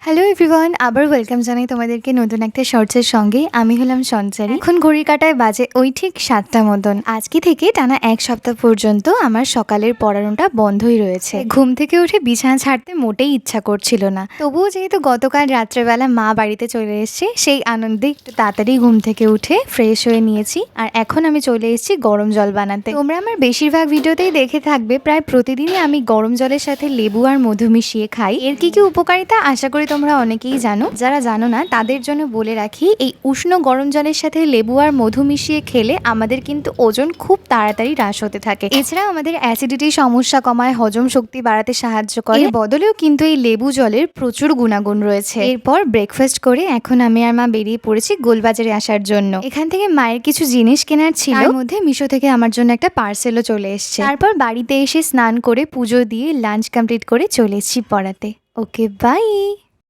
Hello everyone, আবার welcome জানাই তোমাদেরকে নতুন একটা শর্টসের সঙ্গে। আমি হলাম সঞ্চারী। এখন ঘড়ির কাঁটায় বাজে ওই ঠিক 7টা মতন। আজকে থেকে টানা এক সপ্তাহ পর্যন্ত আমার সকালের পড়ানোটা বন্ধই রয়েছে। ঘুম থেকে উঠে বিছানা ছাড়তে মোটেই ইচ্ছা করছিল না, তবুও যেহেতু গতকাল রাত্রেবেলা মা বাড়িতে চলে এসেছে, সেই আনন্দে একটু তাড়াতাড়ি ঘুম থেকে উঠে ফ্রেশ হয়ে নিয়েছি। আর এখন আমি চলে এসেছি গরম জল বানাতে। তোমরা আমার বেশিরভাগ ভিডিওতেই দেখে থাকবে, প্রায় প্রতিদিনই আমি গরম জলের সাথে লেবু আর মধু মিশিয়ে খাই। এর কি কি উপকারিতা আশা করি তোমরা অনেকেই জানো। যারা জানো না তাদের জন্য বলে রাখি, এই উষ্ণ গরম জলের সাথে লেবু আর মধু মিশিয়ে খেলে আমাদের কিন্তু ওজন খুব তাড়াতাড়ি হ্রাস হতে থাকে। এছাড়া আমাদের অ্যাসিডিটি সমস্যা কমায়, হজম শক্তি বাড়াতে সাহায্য করে। এর বদলেও কিন্তু এই লেবু জলের প্রচুর গুণাগুণ রয়েছে। এরপর ব্রেকফাস্ট করে এখন আমি আর মা বেরিয়ে পড়েছি গোলবাজারে আসার জন্য। এখান থেকে মায়ের কিছু জিনিস কেনার ছিল, তার মধ্যে মিশো থেকে আমার জন্য একটা পার্সেলও চলে এসেছে। তারপর বাড়িতে এসে স্নান করে পুজো দিয়ে লাঞ্চ কমপ্লিট করে চলে এসেছি পড়াতে। ওকে, বাই।